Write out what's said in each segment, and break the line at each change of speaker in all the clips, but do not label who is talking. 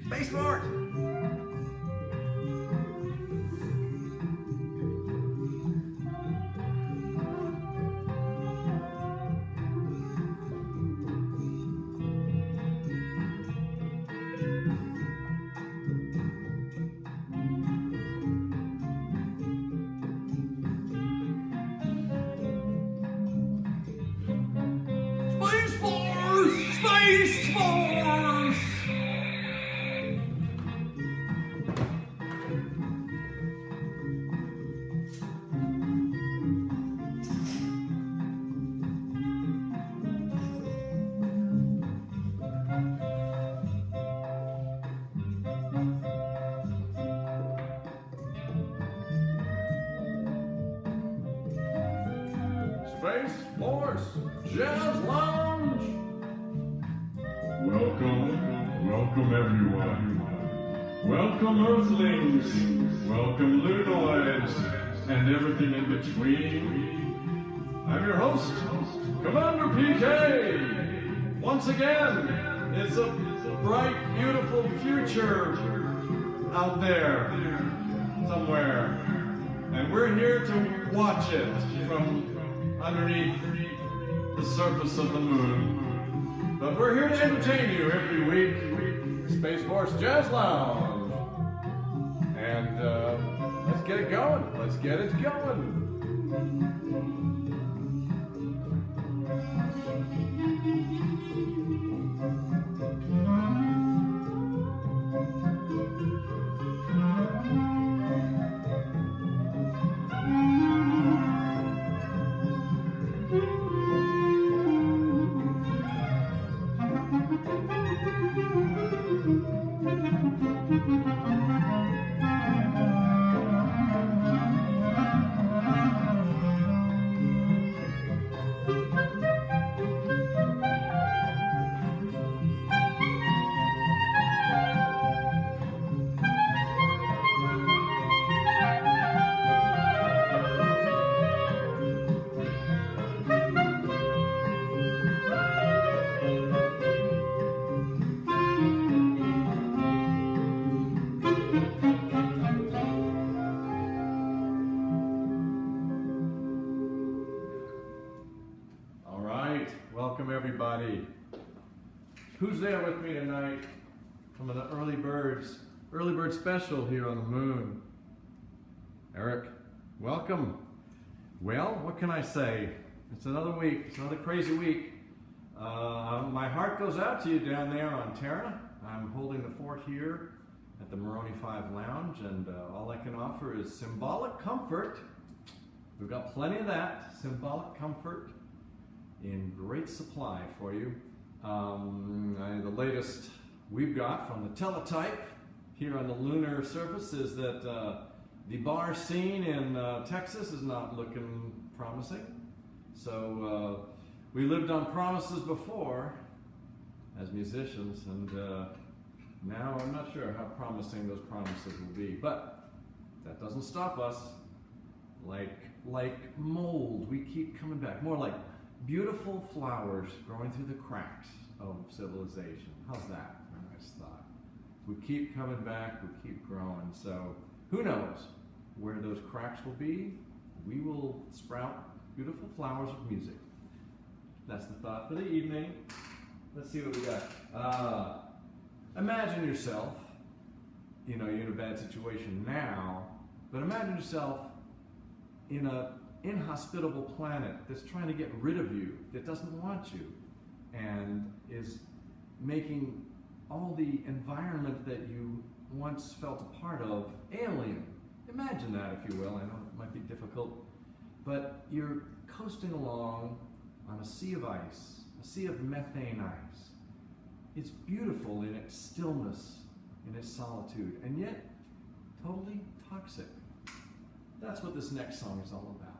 Space Force! Space Force! Space Force! Space Force Jazz Lounge!
Welcome everyone. Welcome Earthlings. Welcome Lunoids. And everything in between. I'm your host, Commander PK. Once again, it's a bright, beautiful future out there somewhere. And we're here to watch it from underneath the surface of the moon. But we're here to entertain you every week. Space Force Jazz Lounge. And let's get it going. Let's get it going. Welcome everybody. Who's there with me tonight from the early bird special here on the moon? Eric, welcome. Well, what can I say? It's another week. It's another crazy week. My heart goes out to you down there on Terra. I'm holding the fort here at the Moroni 5 Lounge, and all I can offer is symbolic comfort. We've got plenty of that. Symbolic comfort in great supply for you. The latest we've got from the teletype here on the lunar surface is that the bar scene in Texas is not looking promising. So we lived on promises before as musicians, and now I'm not sure how promising those promises will be, but that doesn't stop us. Like mold, we keep coming back, more like beautiful flowers growing through the cracks of civilization. How's that for a nice thought? We keep coming back, we keep growing. So who knows where those cracks will be? We will sprout beautiful flowers of music. That's the thought for the evening. Let's see what we got. Imagine yourself, you're in a bad situation now, but imagine yourself in a inhospitable planet that's trying to get rid of you, that doesn't want you, and is making all the environment that you once felt a part of alien. Imagine that, if you will. I know it might be difficult, but you're coasting along on a sea of ice, a sea of methane ice. It's beautiful in its stillness, in its solitude, and yet totally toxic. That's what this next song is all about.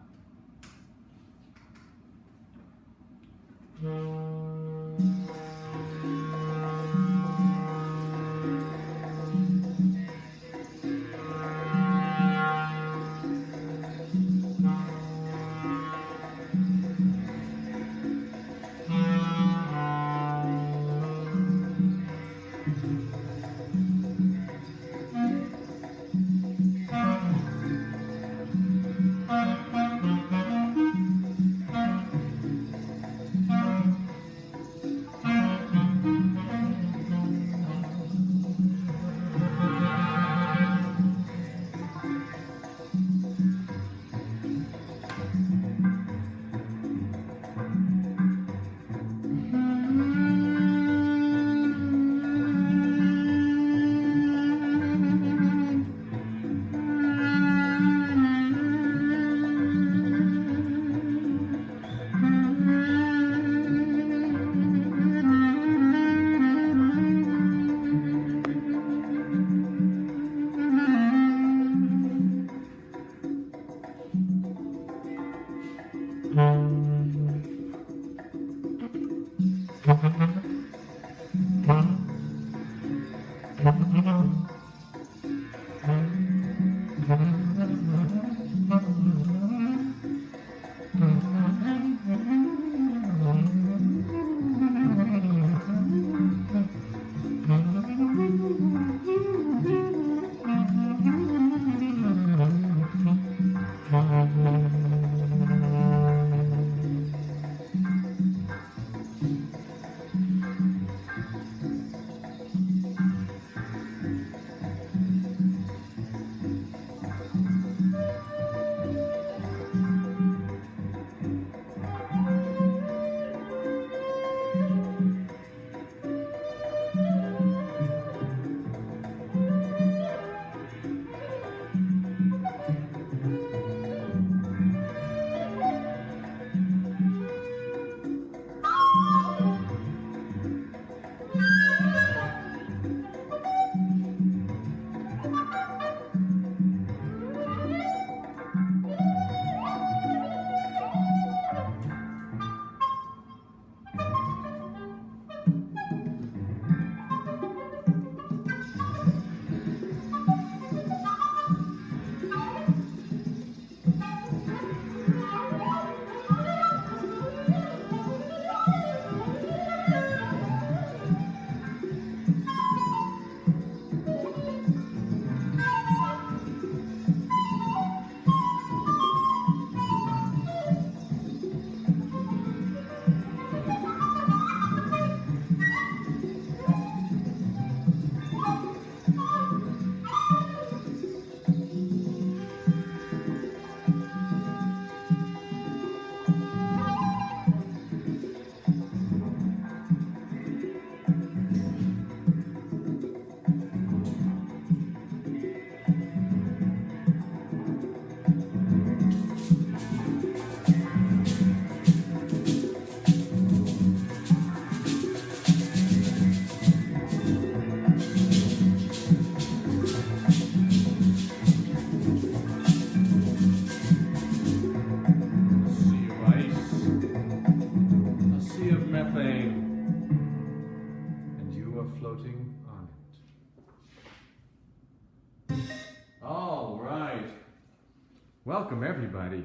Welcome, everybody.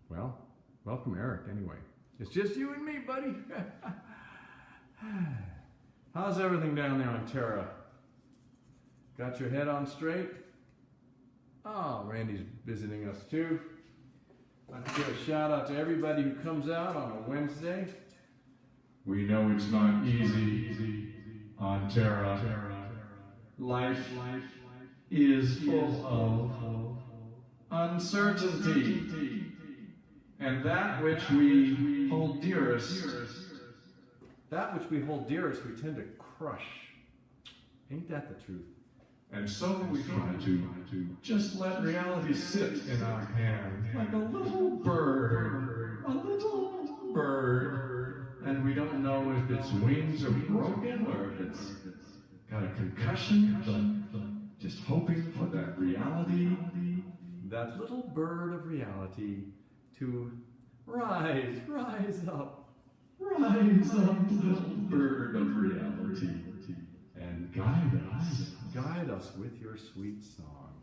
Well, welcome, Eric, anyway. It's just you and me, buddy. How's everything down there on Terra? Got your head on straight? Oh, Randy's visiting us too. I'd like to give a shout out to everybody who comes out on a Wednesday.
We know it's not easy on Terra. Life is full of uncertainty. And that which we hold dearest,
we tend to crush. Ain't that the truth?
And so we try to just let reality sit in our hand like a little bird, and we don't know if its wings are broken or if it's got a concussion, but just hoping for that reality,
that little bird of reality to rise up,
little bird of reality, and
guide us with your sweet song.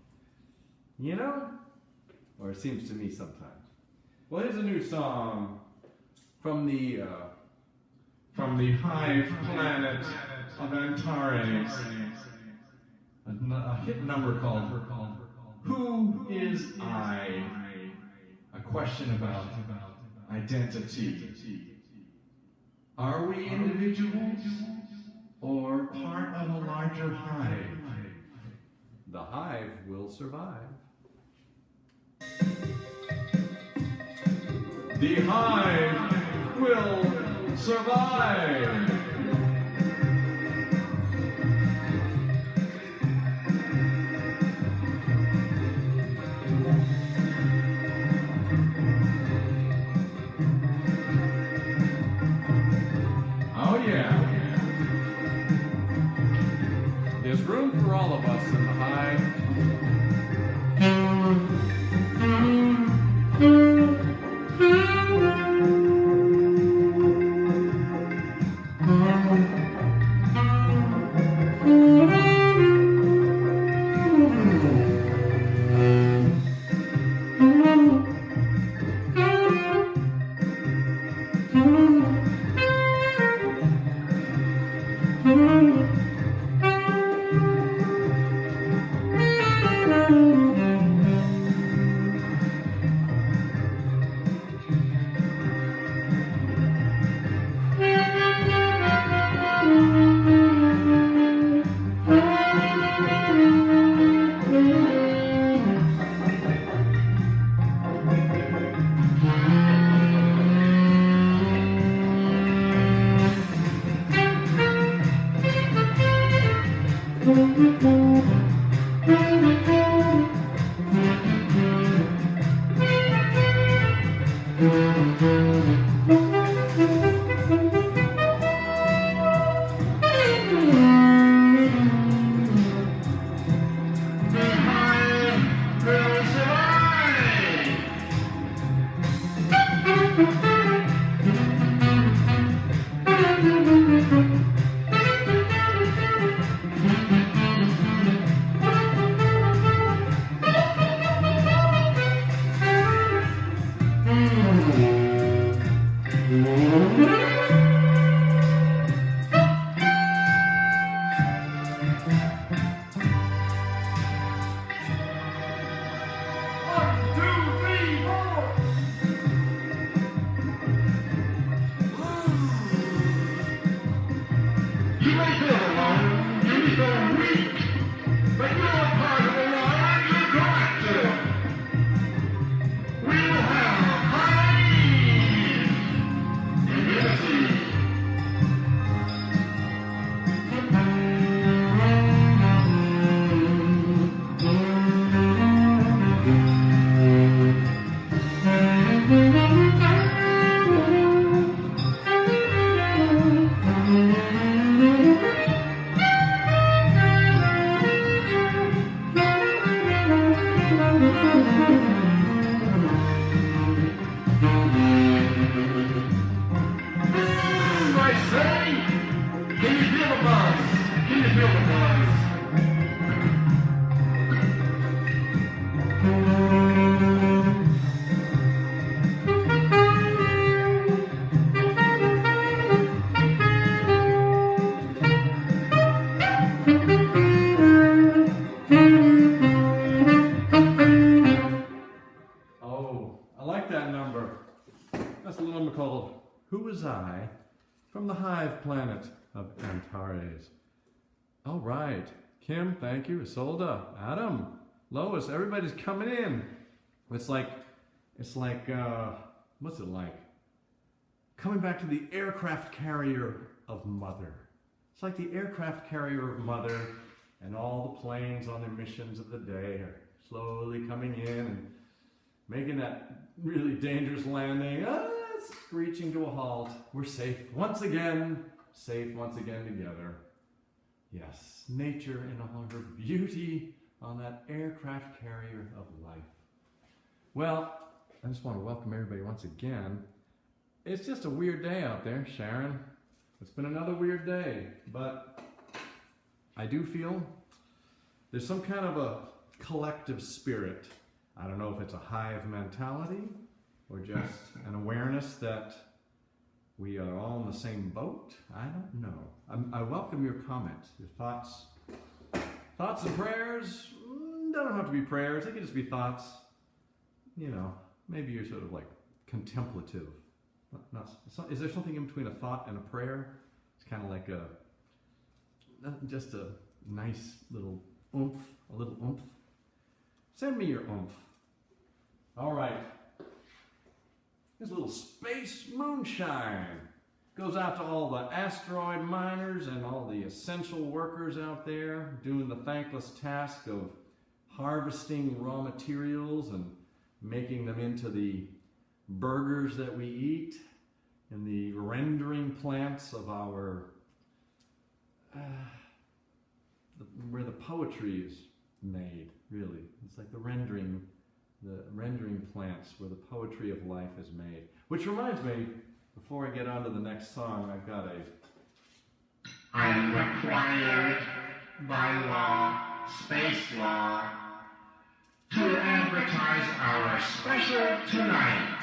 You know? Or it seems to me sometimes. Well, here's a new song from the
hive planet of Antares. A hit number called Who Is I? A question about identity. Are we individuals or part of a larger hive?
The hive will survive.
The hive will survive. Oh yeah.
There's room for all of us in the hive. Who Was I? From the Hive Planet of Antares. All right. Kim, thank you. Isolda, Adam, Lois, everybody's coming in. It's like, what's it like? Coming back to the aircraft carrier of Mother. It's like the aircraft carrier of Mother, and all the planes on their missions of the day are slowly coming in and making that really dangerous landing. Screeching to a halt. We're safe once again together. Yes, nature in all her beauty on that aircraft carrier of life. Well, I just want to welcome everybody once again. It's just a weird day out there, Sharon. It's been another weird day, but I do feel there's some kind of a collective spirit. I don't know if it's a hive mentality or just an awareness that we are all in the same boat. I don't know. I welcome your comments, your thoughts and prayers. Don't have to be prayers. They can just be thoughts. You know, maybe you're sort of like contemplative. Is there something in between a thought and a prayer? It's kind of like just a nice little oomph, a little oomph. Send me your oomph. All right. This little space moonshine goes out to all the asteroid miners and all the essential workers out there doing the thankless task of harvesting raw materials and making them into the burgers that we eat and the rendering plants of our where the poetry is made, really. It's like the rendering plants where the poetry of life is made. Which reminds me, before I get on to the next song, I've got
I am required by law, space law, to advertise our special tonight.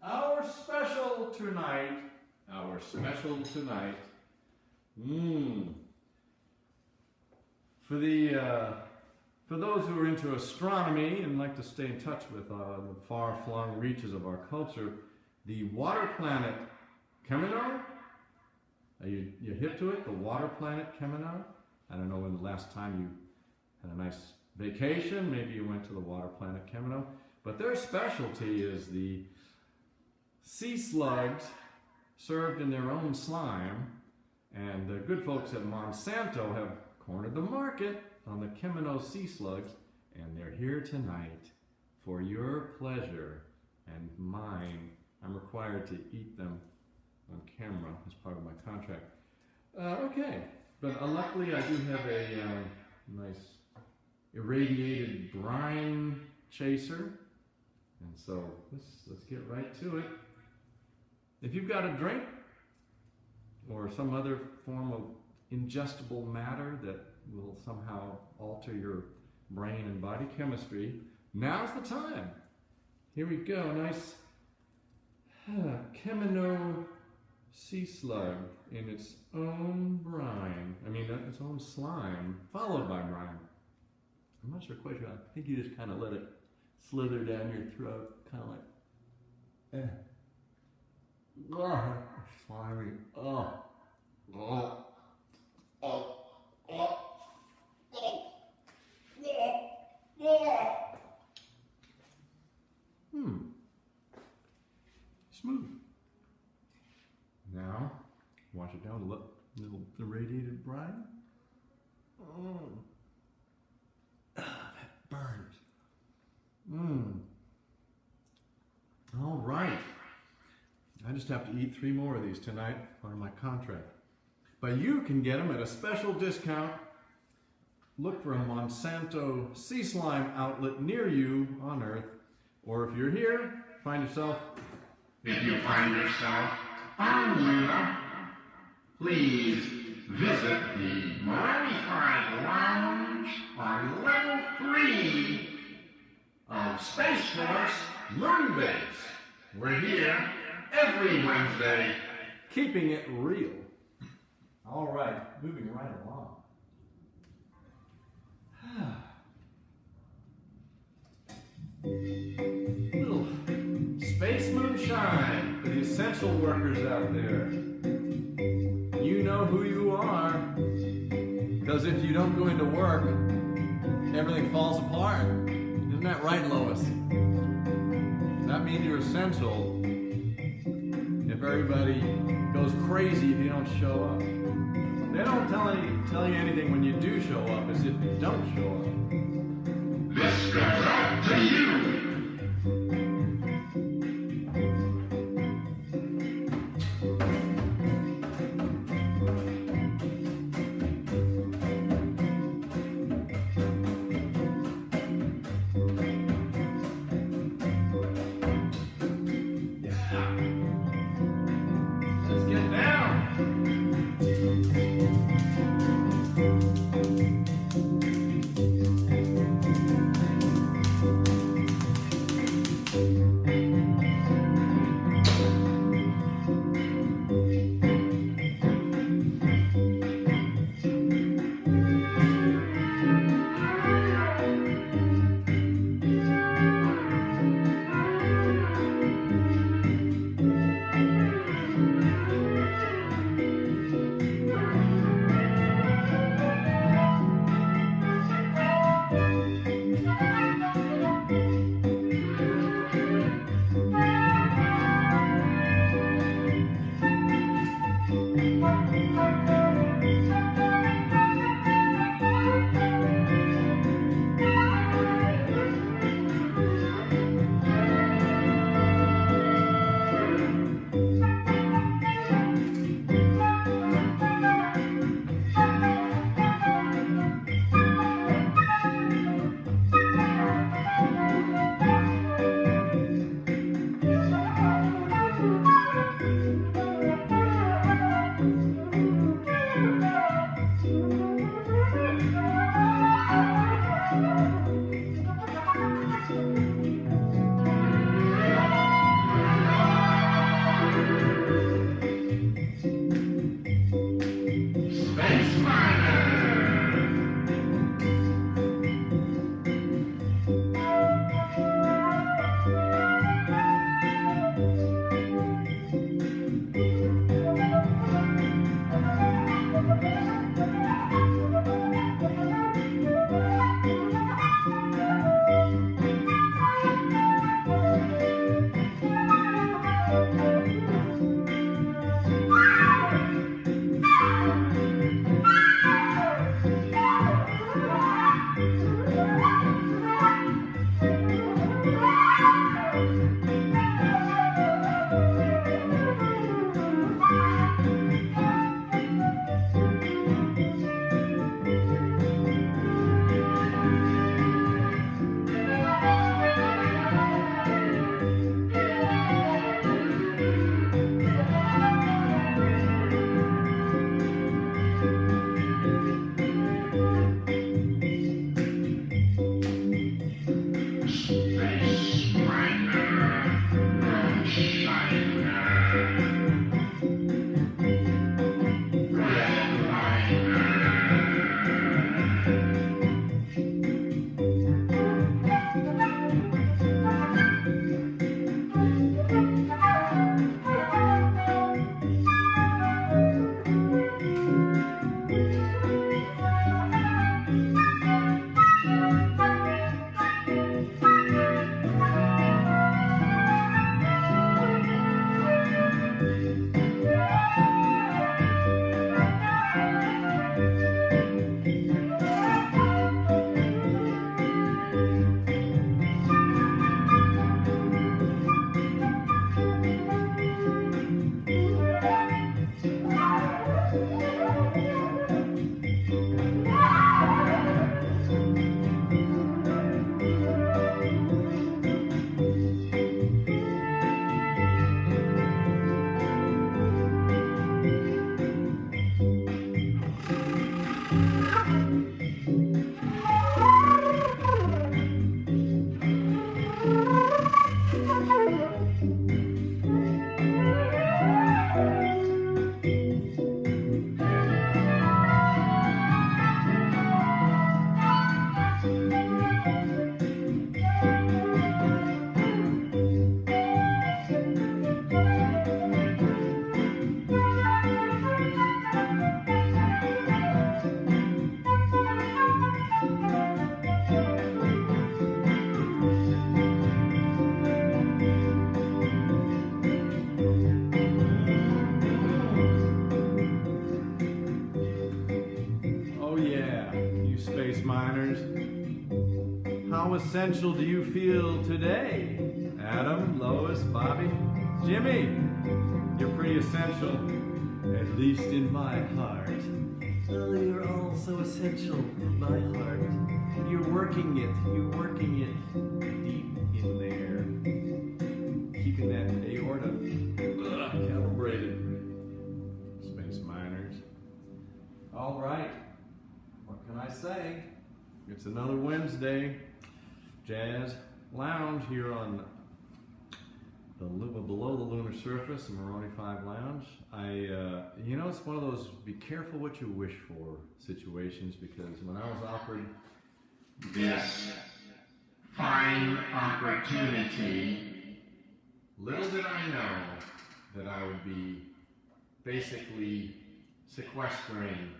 Our special tonight. For those who are into astronomy and like to stay in touch with the far-flung reaches of our culture, the water planet Keminou. Are you hip to it? The water planet Keminou? I don't know when the last time you had a nice vacation. Maybe you went to the water planet Keminou. But their specialty is the sea slugs served in their own slime And the good folks at Monsanto have cornered the market on the Keminou sea slugs, and they're here tonight for your pleasure and mine. I'm required to eat them on camera as part of my contract. Okay, but luckily I do have a nice irradiated brine chaser, and so let's get right to it. If you've got a drink or some other form of ingestible matter that will somehow alter your brain and body chemistry, now's the time. Here we go, nice Keminou sea slug in its own brine. Its own slime, followed by brine. I'm not sure quite sure. I think you just kind of let it slither down your throat, kind of like, oh, slimy, oh, oh, oh, oh, oh, oh. Smooth. Now, wash it down with a little irradiated brine. That burns. All right. I just have to eat 3 more of these tonight, part of my contract. But you can get them at a special discount. Look for a Monsanto sea slime outlet near you on Earth. Or if you're here,
If you find yourself on Luna, please visit the Moroni Lounge on level 3 of Space Force Moonbase. We're here every Wednesday.
keeping it real. All right, moving right along. Little space moonshine for the essential workers out there. You know who you are, because if you don't go into work, everything falls apart. Isn't that right, Lois? That means you're essential if everybody goes crazy if you don't show up. They don't tell you anything when you do show up, as if you don't show up.
This goes out to you.
Let's get down. How essential do you feel today? Adam, Lois, Bobby, Jimmy, you're pretty essential, at least in my heart. Oh, you're all so essential in my heart. You're working it deep in there. Keeping that aorta calibrated. Space miners. All right, what can I say? It's another Wednesday, Jazz Lounge here on the below the lunar surface, the Moroni 5 Lounge. You know, it's one of those be careful what you wish for situations, because when I was offered
This fine opportunity.
little did I know that I would be basically sequestering.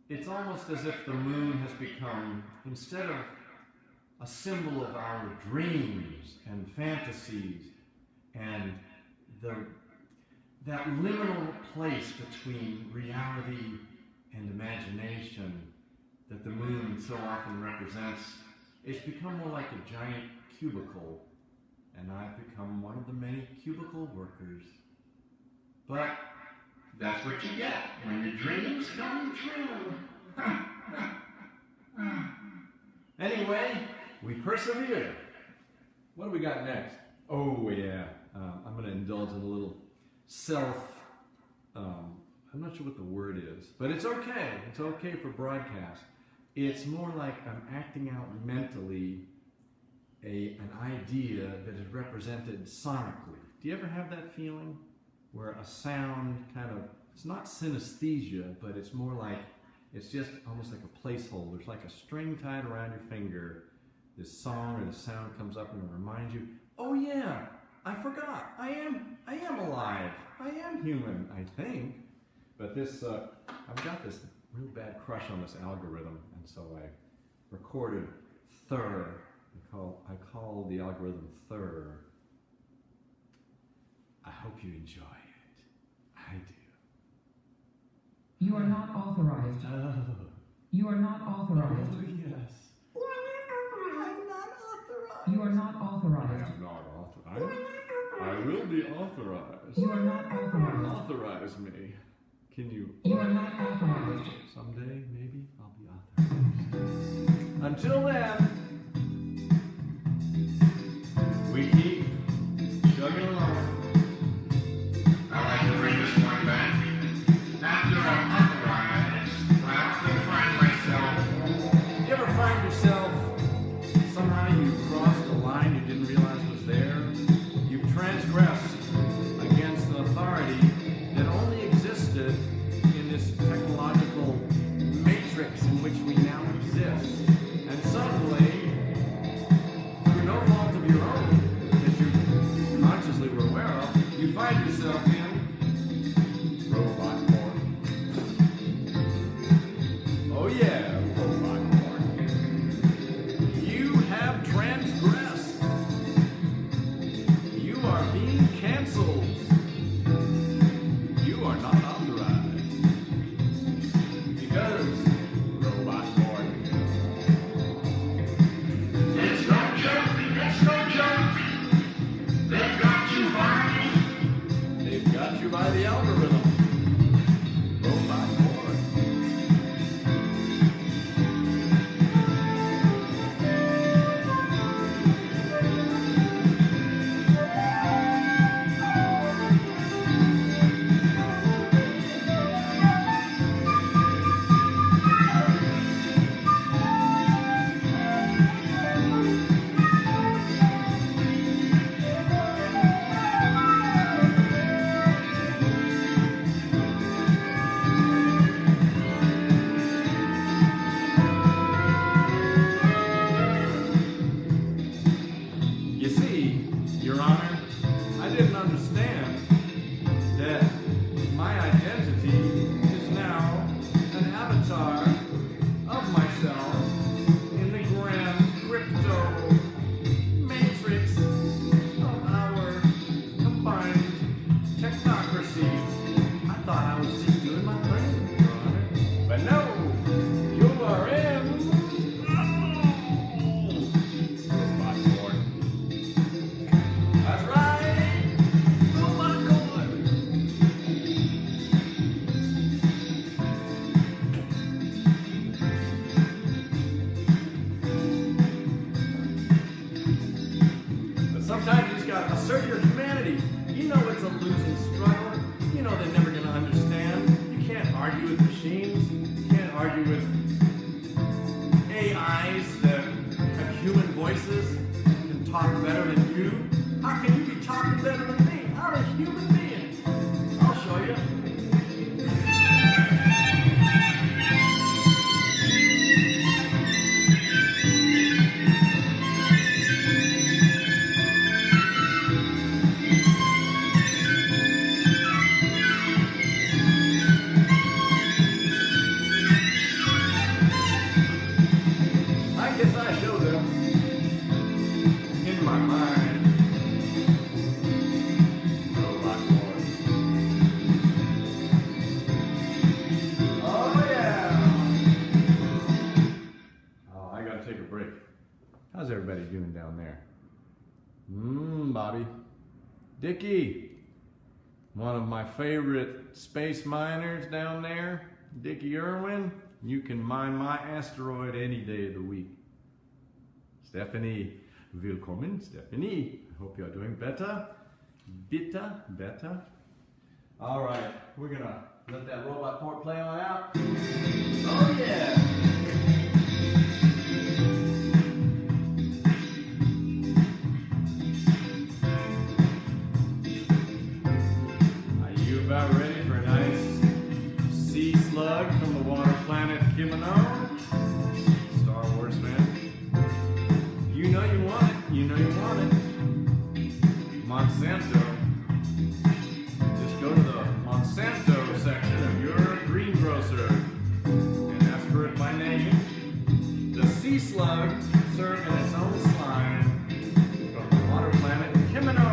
It's almost as if the moon has become, instead of a symbol of our dreams and fantasies and that liminal place between reality and imagination that the moon so often represents, it's become more like a giant cubicle, and I've become one of the many cubicle workers. But
That's what you get when your dreams come true.
anyway, we persevere. What do we got next? Oh yeah, I'm going to indulge in a little I'm not sure what the word is, but it's okay. It's okay for broadcast. It's more like I'm acting out mentally an idea that is represented sonically. Do you ever have that feeling where a sound kind of, it's not synesthesia, but it's more like, it's just almost like a placeholder. It's like a string tied around your finger. This song or the sound comes up and it reminds you, oh yeah, I forgot. I am alive. I am human, I think. But this, I've got this real bad crush on this algorithm, and so I recorded Thur. I call the algorithm Thur. I hope you enjoy it. I do.
You are not authorized.
Oh.
You are not authorized.
Oh, yes. I'm not authorized.
You are not
I
authorized.
am not authorized. I will be authorized.
You are not authorized.
Authorize me. Can you?
You are not authorized.
Someday, maybe, I'll be authorized. Until then, we keep chugging along.
I like to bring this one back. After I'm authorized, I often find myself.
You ever find yourself, somehow you crossed a line you didn't realize was there? You've transgressed against an authority that only existed in this technological matrix in which we now exist. And suddenly, you with AIs that have human voices, can talk better than you? How can you be talking better than me? I'm a human being. I'll show you. I guess I showed them in my mind. Robot boy. Oh yeah. Oh, I gotta take a break. How's everybody doing down there? Bobby. Dickie. One of my favorite space miners down there, Dickie Irwin. You can mine my asteroid any day of the week. Stephanie, willkommen, Stephanie. I hope you're doing better. Better. All right, we're gonna let that robot part play on out. Oh yeah. Are you about ready for a nice sea slug from the water planet Keminou? Star Wars fan. You know you want it. You know you want it. Monsanto. Just go to the Monsanto section of your greengrocer and ask for it by name. The sea slug served in its own slime from the water planet Keminou.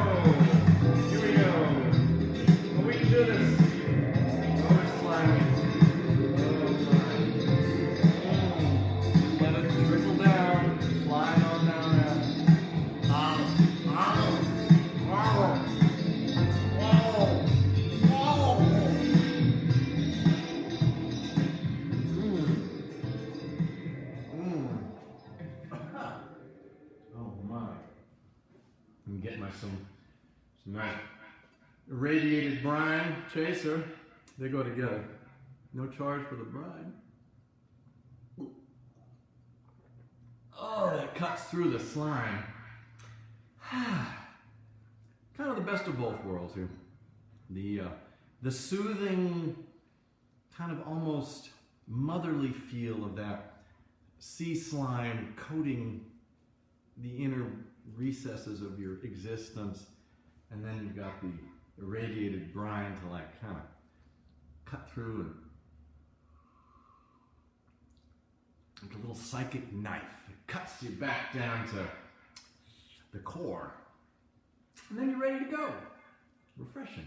Here we go. Well, we can do this. Oh, it's slimy. Let it trickle down, slide on down there. Oh my. I'm getting some nice irradiated brine chaser. They go together. No charge for the brine. Oh, that cuts through the slime. Kind of the best of both worlds here. The soothing, kind of almost motherly feel of that sea slime coating the inner recesses of your existence, and then you've got the irradiated brine to like kind of cut through and like a little psychic knife. It cuts you back down to the core. And then you're ready to go. Refreshing.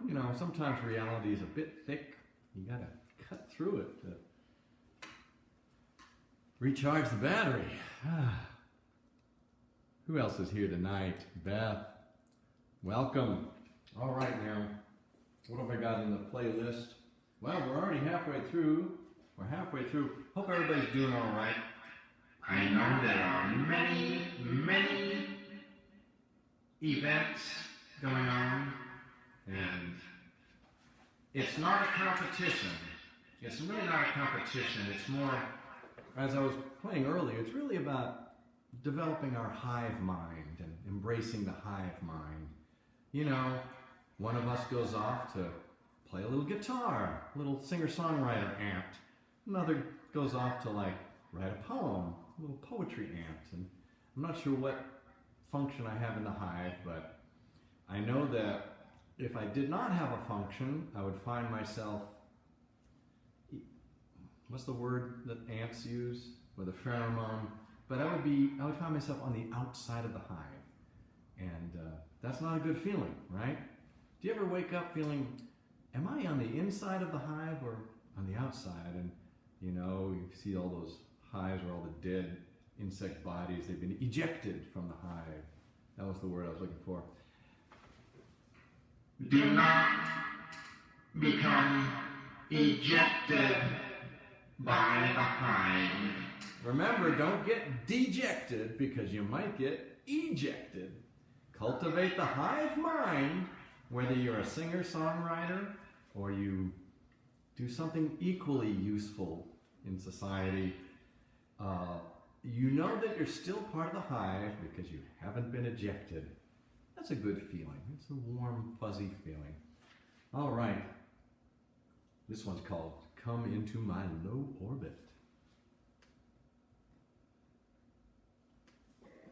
You know, sometimes reality is a bit thick. You gotta cut through it to recharge the battery. Who else is here tonight? Beth. Welcome. All right now. What have I got in the playlist? Well, we're already halfway through. We're halfway through. Hope everybody's doing all right.
I know there are many, many events going on, and it's not a competition. It's really not a competition. It's more,
As I was playing earlier, it's really about developing our hive mind and embracing the hive mind. You know, one of us goes off to play a little guitar, a little singer-songwriter amped. Another goes off to like write a poem, a little poetry amped. And I'm not sure what function I have in the hive, but I know that if I did not have a function, I would find myself, what's the word that ants use? With a pheromone. But I would find myself on the outside of the hive. And that's not a good feeling, right? Do you ever wake up feeling, am I on the inside of the hive or on the outside? And you know, you see all those hives where all the dead insect bodies, they've been ejected from the hive. That was the word I was looking for.
do not become ejected by the hive.
Remember, don't get dejected because you might get ejected. Cultivate the hive mind, whether you're a singer-songwriter or you do something equally useful in society, you know that you're still part of the hive because you haven't been ejected. That's a good feeling. It's a warm, fuzzy feeling. All right. This one's called Come Into My Low Orbit.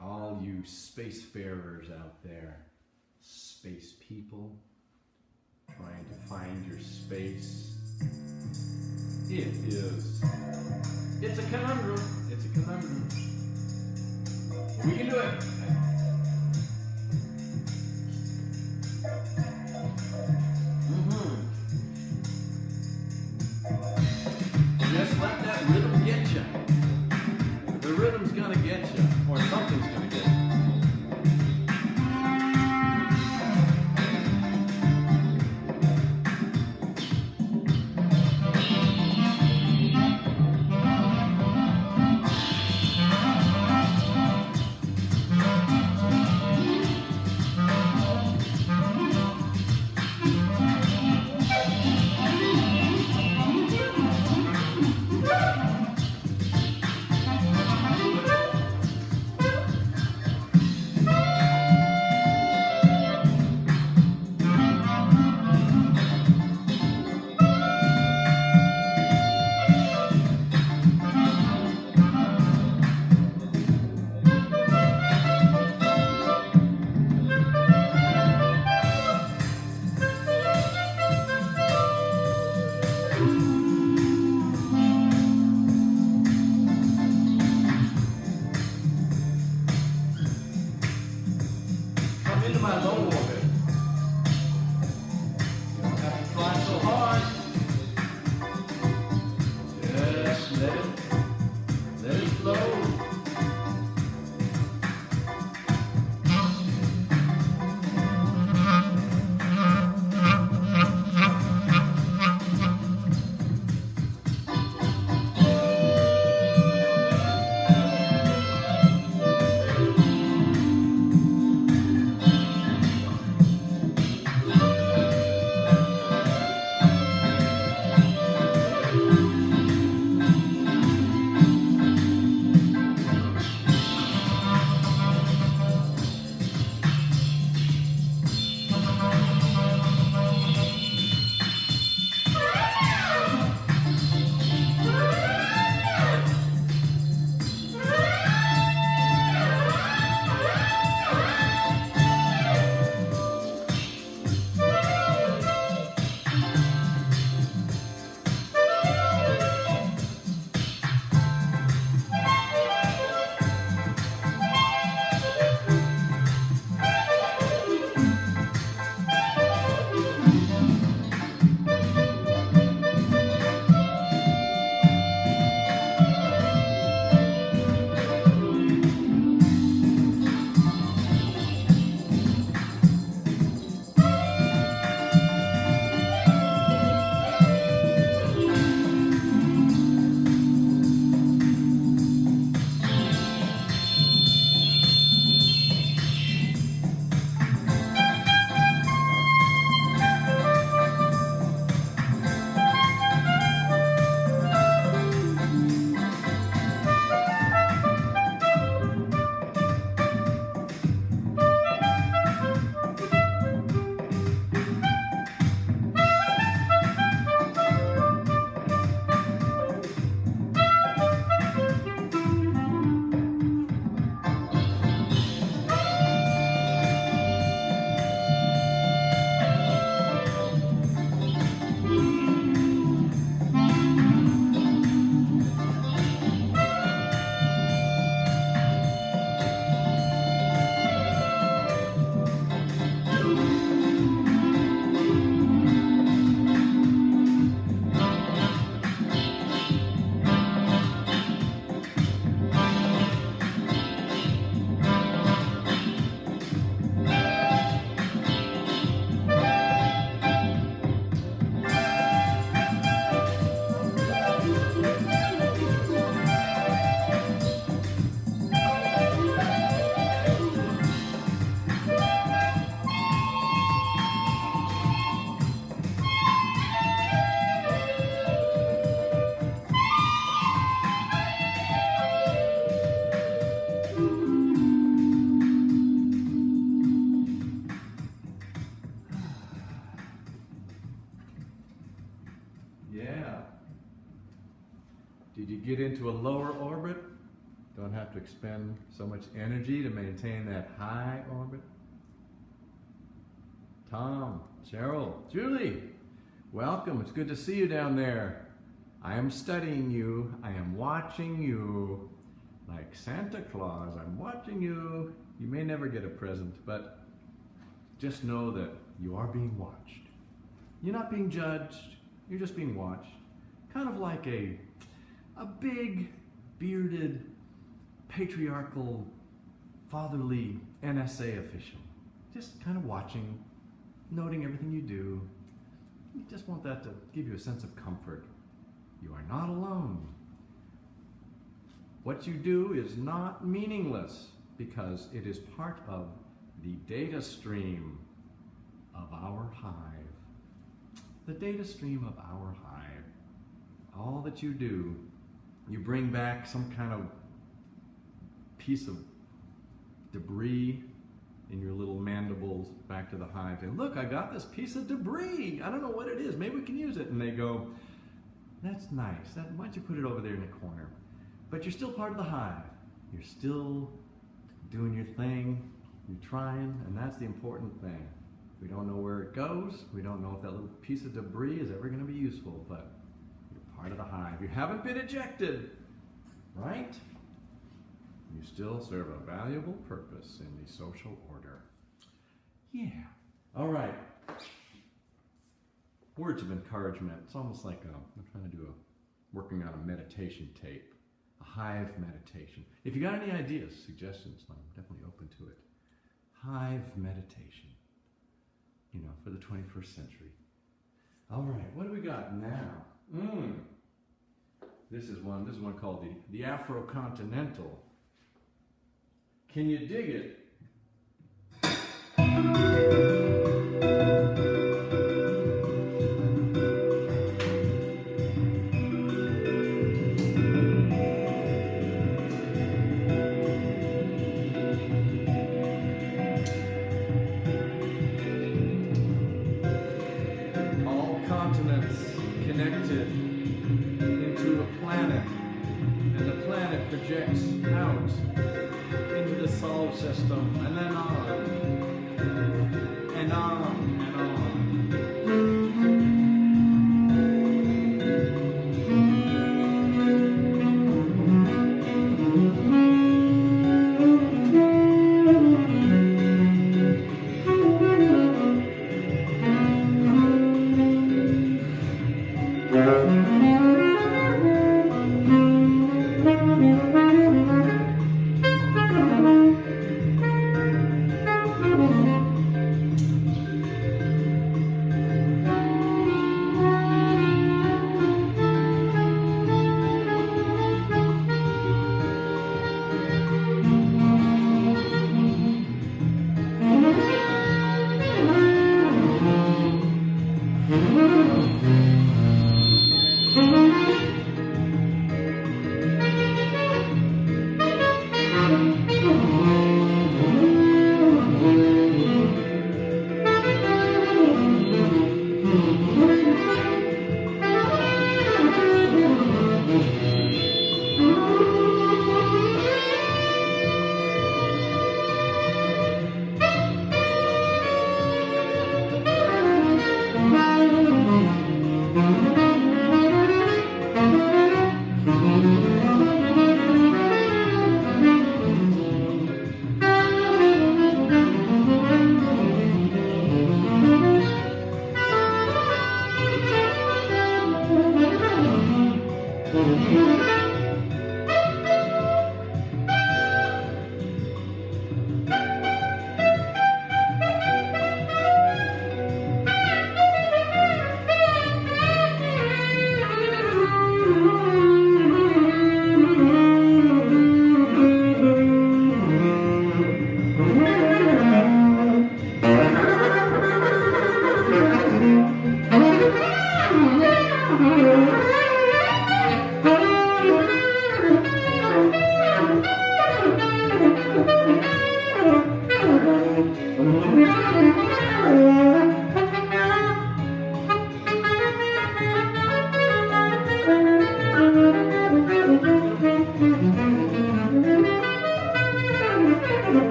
All you spacefarers out there, space people, trying to find your space. It's a conundrum. It's a conundrum. We can do it. Just let that rhythm get you. The rhythm's gonna get you, or something's gonna get you. Yeah. Did you get into a lower orbit? Don't have to expend so much energy to maintain that high orbit? Tom, Cheryl, Julie, welcome. It's good to see you down there. I am studying you. I am watching you. Like Santa Claus, I'm watching you. You may never get a present, but just know that you are being watched. You're not being judged. You're just being watched. Kind of like a big, bearded, patriarchal, fatherly NSA official. Just kind of watching, noting everything you do. You just want that to give you a sense of comfort. You are not alone. What you do is not meaningless because it is part of the data stream of our hive. The data stream of our hive. All that you do, you bring back some kind of piece of debris in your little mandibles back to the hive. And look, I got this piece of debris. I don't know what it is. Maybe we can use it. And they go, that's nice. Why don't you put it over there in the corner? But you're still part of the hive. You're still doing your thing. You're trying, and that's the important thing. We don't know where it goes. We don't know if that little piece of debris is ever going to be useful, but you're part of the hive. You haven't been ejected, right? You still serve a valuable purpose in the social order. Yeah. All right. Words of encouragement. It's almost like I'm trying to do working on a meditation tape, a hive meditation. If you got any ideas, suggestions, I'm definitely open to it. Hive meditation, for the 21st century. All right, what do we got now? This is one called the Afro-Continental. Can you dig it? Connected into a planet, and the planet projects out into the solar system, and then on, and on, and on.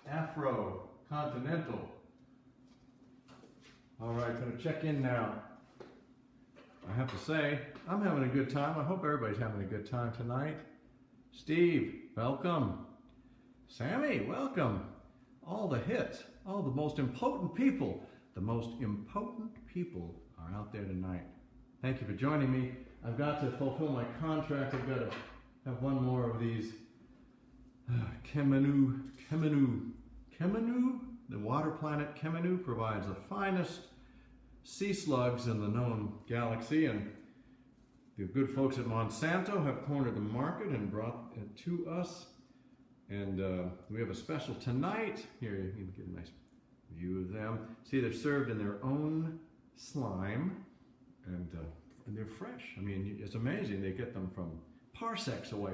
Afro-continental. All right, gonna check in now. I have to say, I'm having a good time. I hope everybody's having a good time tonight. Steve, welcome. Sammy, welcome. All the hits, all the most impotent people. The most impotent people are out there tonight. Thank you for joining me. I've got to fulfill my contract. I've got to have one more of these. Keminou. The water planet Keminou provides the finest sea slugs in the known galaxy, and the good folks at Monsanto have cornered the market and brought it to us. And we have a special tonight. Here, you can get a nice view of them. See, they're served in their own slime, and they're fresh. I mean, it's amazing. They get them from parsecs away,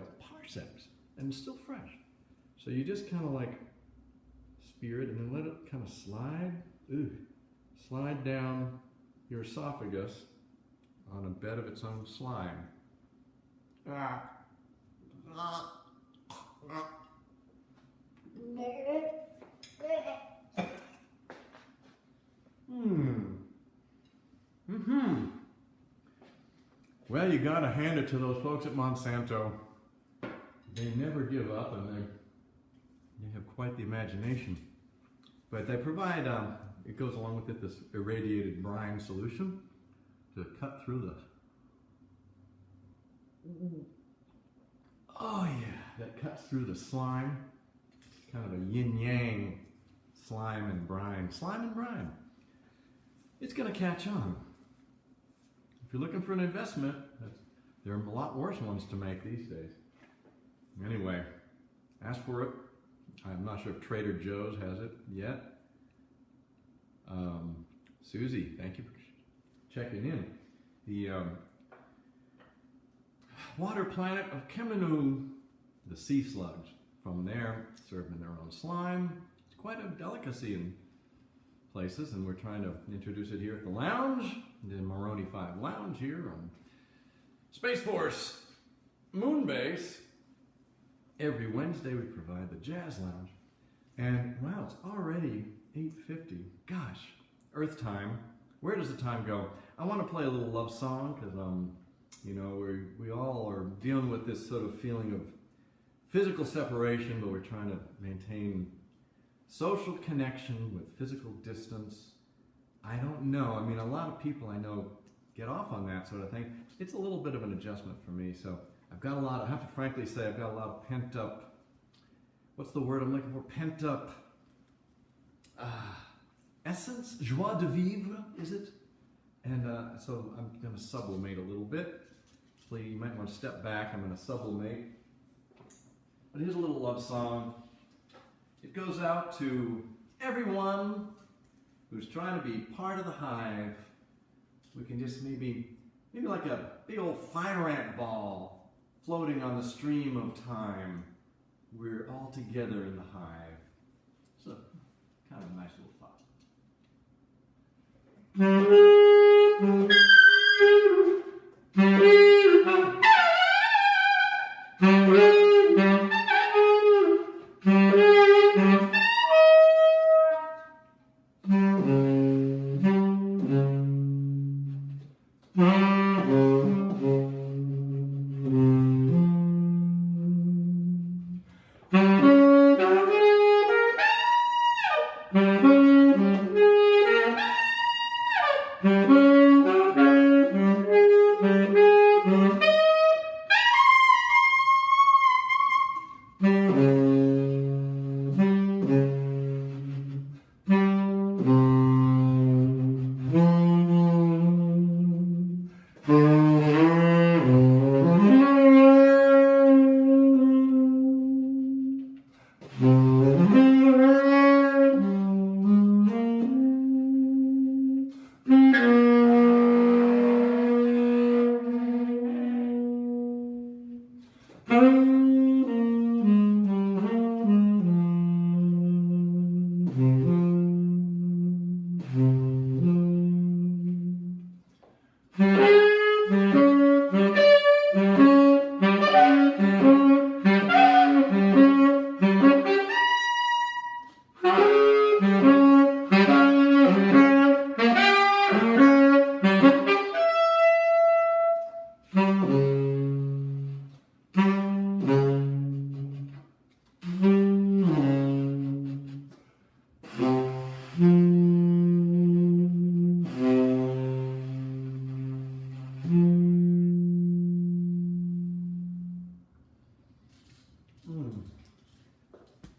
and it's still fresh. So you just kind of like spear it and then let it kind of slide down your esophagus on a bed of its own slime. Well, you gotta hand it to those folks at Monsanto. They never give up, and they have quite the imagination. But they provide, it goes along with it, this irradiated brine solution to cut through the, oh yeah, that cuts through the slime. It's kind of a yin-yang slime and brine. Slime and brine. It's gonna catch on. If you're looking for an investment, there are a lot worse ones to make these days. Anyway, ask for it. I'm not sure if Trader Joe's has it yet. Susie, thank you for checking in. The water planet of Keminou, the sea slugs. From there, served in their own slime. It's quite a delicacy in places, and we're trying to introduce it here at the lounge, the Moroni 5 lounge here on Space Force Moonbase. Every Wednesday we provide the jazz lounge. And wow, it's already 8:50. Gosh, Earth time. Where does the time go? I want to play a little love song because you know, we all are dealing with this sort of feeling of physical separation, but we're trying to maintain social connection with physical distance. I don't know. I mean, a lot of people I know get off on that sort of thing. It's a little bit of an adjustment for me, so I've got a lot, I have to frankly say, I've got a lot of pent up, what's the word I'm looking for? Pent up essence, joie de vivre, is it? And so I'm going to sublimate a little bit. Please, you might want to step back. I'm going to sublimate. But here's a little love song. It goes out to everyone who's trying to be part of the hive. We can just maybe like a big old fire ant ball floating on the stream of time. We're all together in the hive. So, kind of a nice little thought.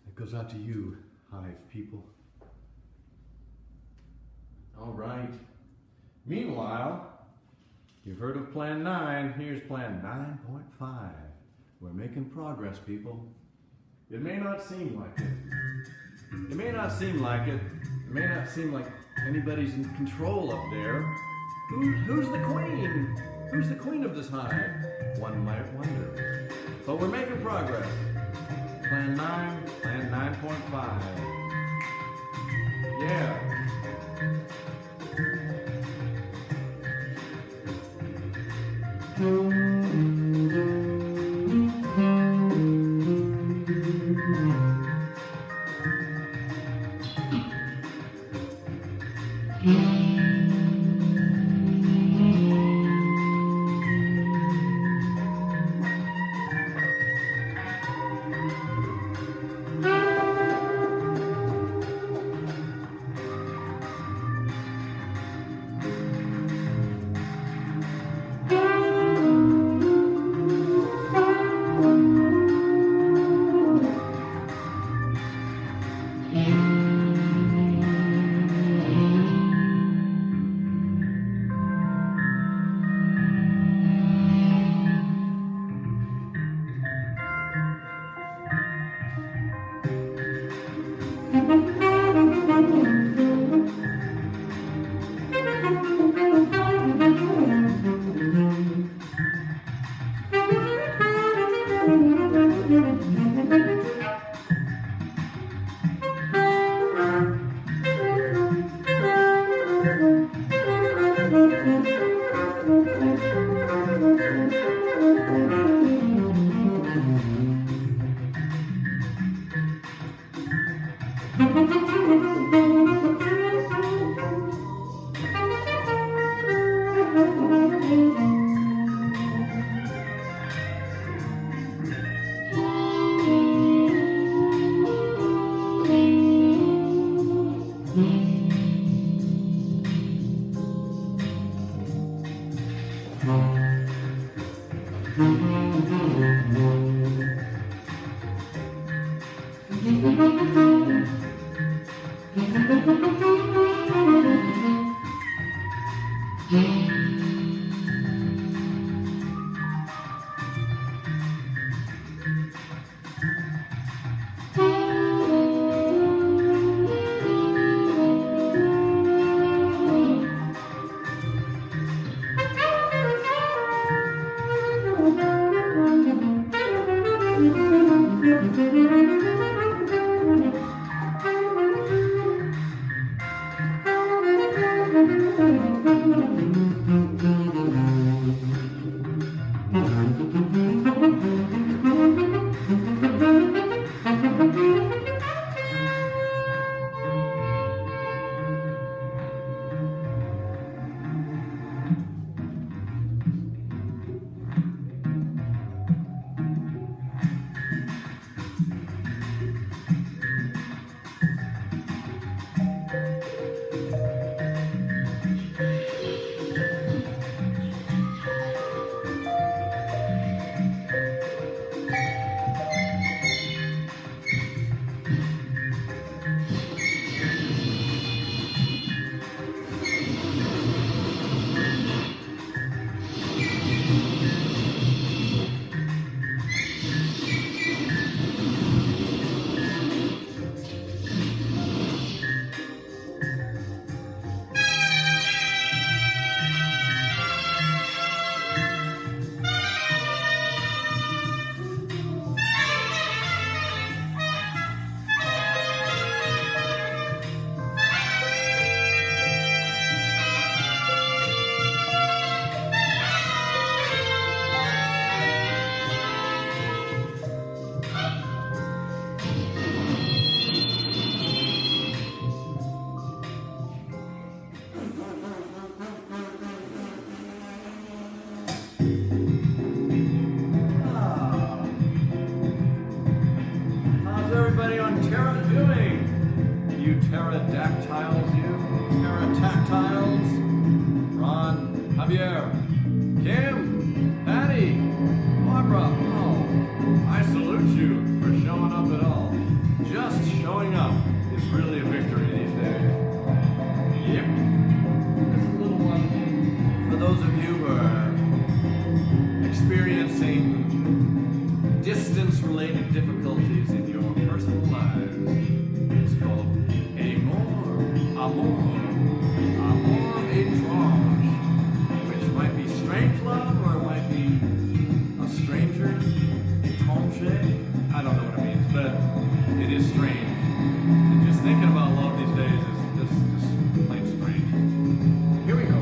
It goes out to you, hive people. All right. Meanwhile, you've heard of Plan 9. Here's Plan 9.5. We're making progress, people. It may not seem like it. It may not seem like it. It may not seem like anybody's in control up there. Who's the queen? Who's the queen of this hive? One might wonder. But we're making progress. Plan 9, Plan 9.5. Yeah. How's everybody on Terra doing? You pterodactyls, you pterodactyls. Ron, Javier, Kim, Patty, Barbara. Oh, I salute you for showing up at all. Just showing up is really a victory these days. Yep. This is a little one for those of you who are experiencing distance-related difficulties in your personal lives. It's called Amor étrange, which might be strange love or it might be a stranger, étranger. I don't know what it means, but it is strange. And just thinking about love these days is just plain strange. Here we go.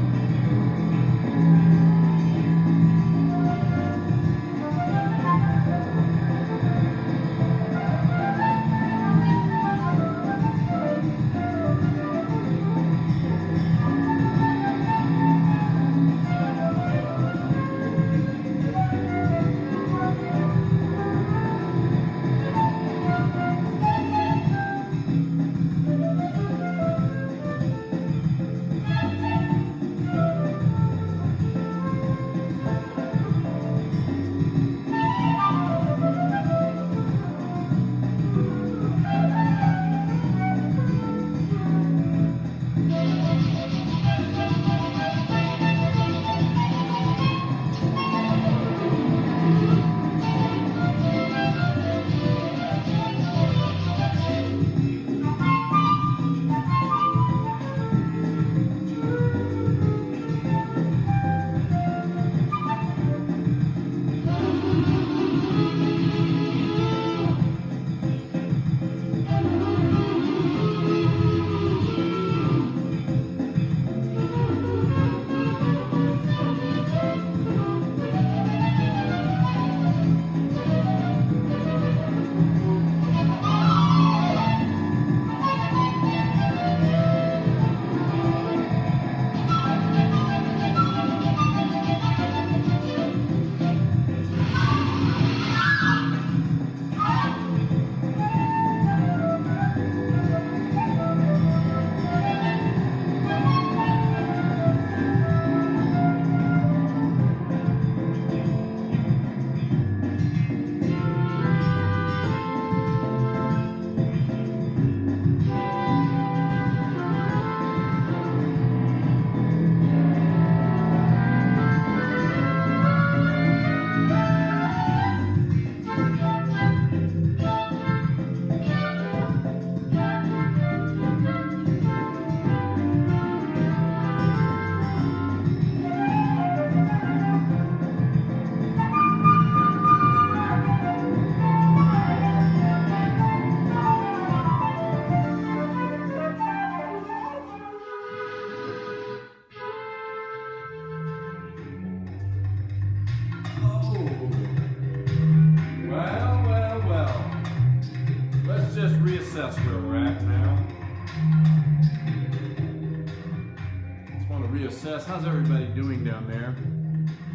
want to reassess. How's everybody doing down there?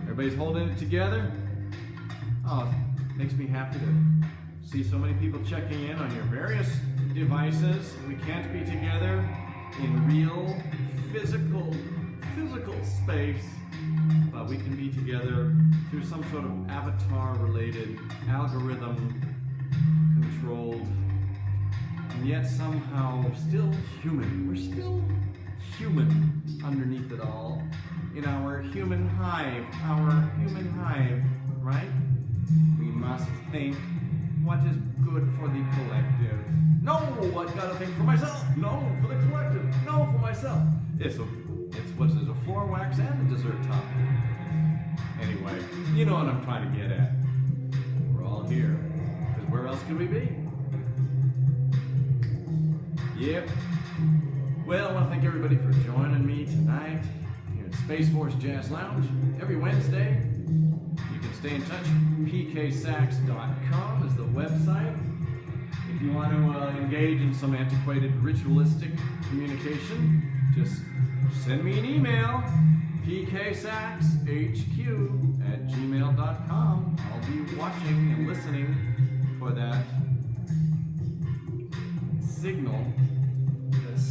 Everybody's holding it together? Oh, it makes me happy to see so many people checking in on your various devices. We can't be together in real, physical space, but we can be together through some sort of avatar-related, algorithm-controlled, and yet somehow still human. We're still human underneath it all, in our human hive, right? We must think what is good for the collective. No, I gotta think for myself. No, for the collective. No, for myself. It's a 4 wax and a dessert topping. Anyway, you know what I'm trying to get at. We're all here, because where else could we be? Yep. Well, I want to thank everybody for joining me tonight here at Space Force Jazz Lounge. Every Wednesday, you can stay in touch. pksax.com is the website. If you want to engage in some antiquated ritualistic communication, just send me an email, pksaxhq@gmail.com. I'll be watching and listening for that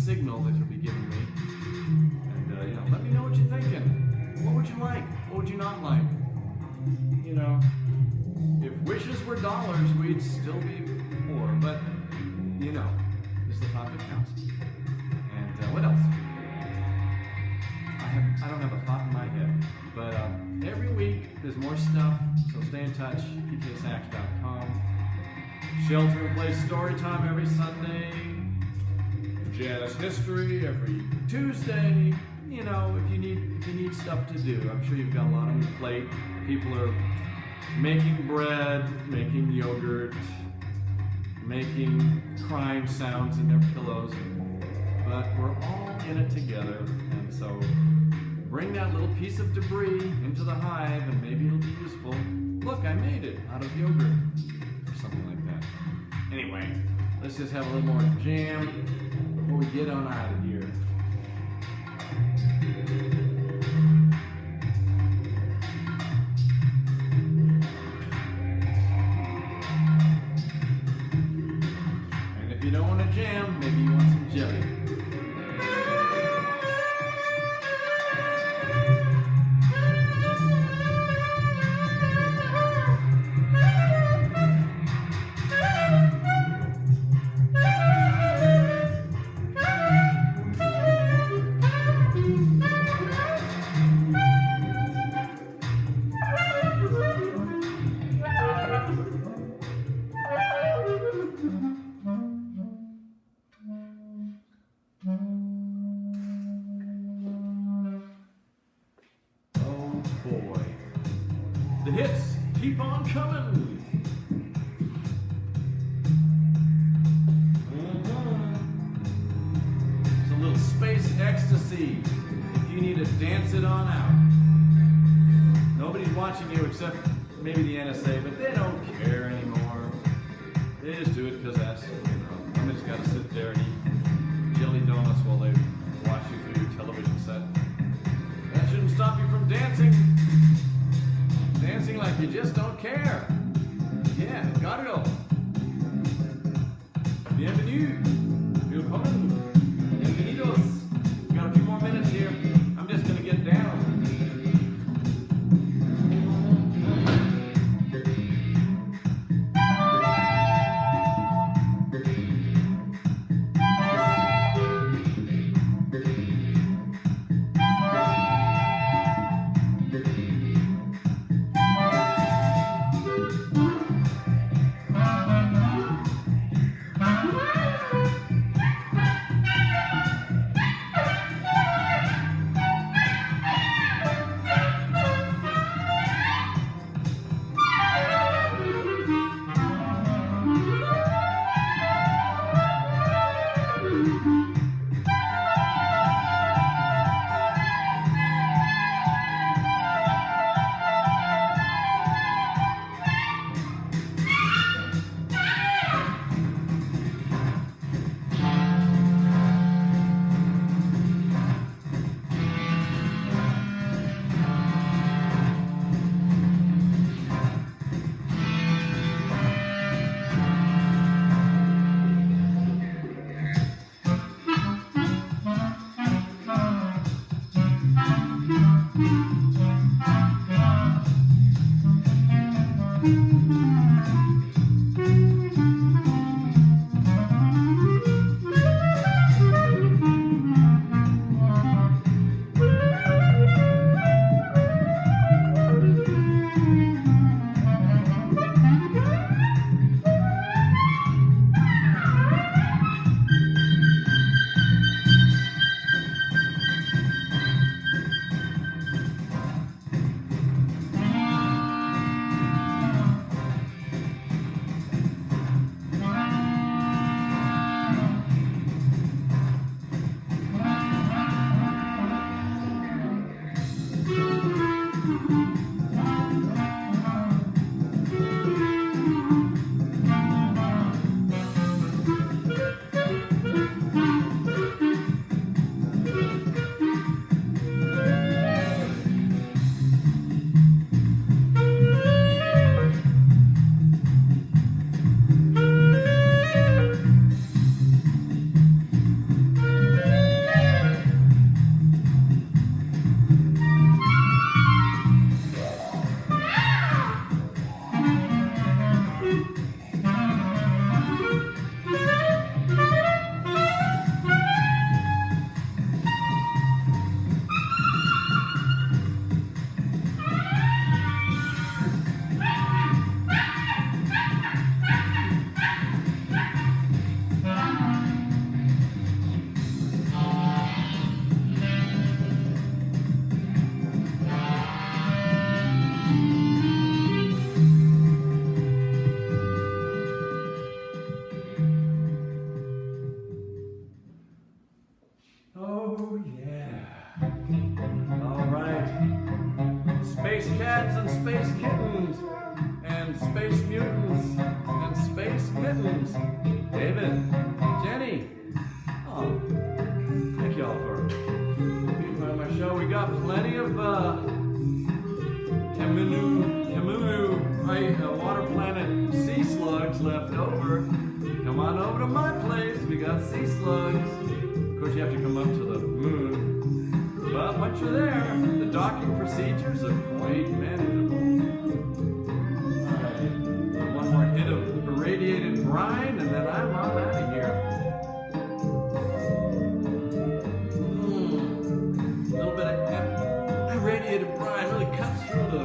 signal that you'll be giving me. And let me know what you're thinking. What would you like? What would you not like? You know, if wishes were dollars, we'd still be poor. But it's the thought that counts. And what else? I don't have a thought in my head. But every week there's more stuff. So stay in touch. pksax.com. Shelter in Place story time every Sunday. Jazz history every Tuesday. If you need stuff to do, I'm sure you've got a lot on your plate. People are making bread, making yogurt, making crying sounds in their pillows, but we're all in it together. And so bring that little piece of debris into the hive, and maybe it'll be useful. Look, I made it out of yogurt, or something like that. Anyway, let's just have a little more jam before we get on out of here. And if you don't want to jam, maybe you want some jelly. The hits keep on coming. It's a little space ecstasy. If you need to dance it on out. Nobody's watching you except maybe the NSA, but they don't care anymore. They just do it because somebody's got to sit there and eat jelly donuts while they watch you through your television set. That shouldn't stop you from dancing. Dancing like you just don't care. Yeah, gotta go. Bienvenue. Willkommen. Bienvenidos. Got a few more minutes here. I'm just gonna get down. dads and space kittens and space mutants and space mittens. David, Jenny, oh, thank y'all for being part of my show. We got plenty of Keminou, water planet sea slugs left over. Come on over to my place. We got sea slugs. Of course, you have to come up to the moon. But once you're there, the docking procedures are quite manageable. Alright, one more hit of irradiated brine, and then I'm on out of here. A little bit of irradiated brine really cuts through the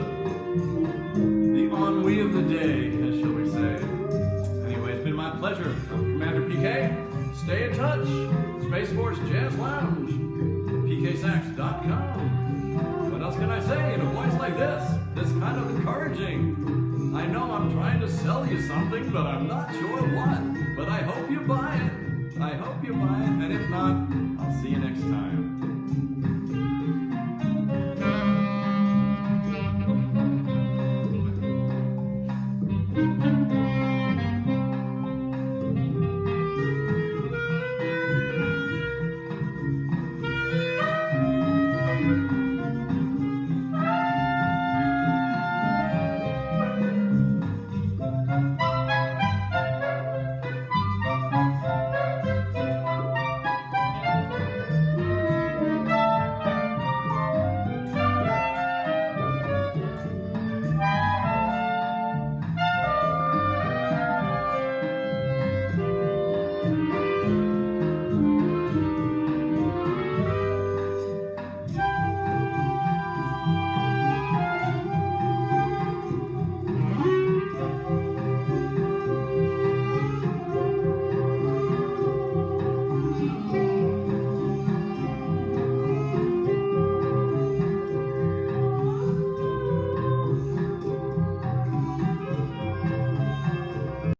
ennui of the day, as shall we say. Anyway, it's been my pleasure. I'm Commander PK. Stay in touch. Space Force Jazz Lounge. PKSax.com. What else can I say in a voice like this? This kind of encouraging. I know I'm trying to sell you something, but I'm not sure what. But I hope you buy it. I hope you buy it, and if not, I'll see you next time.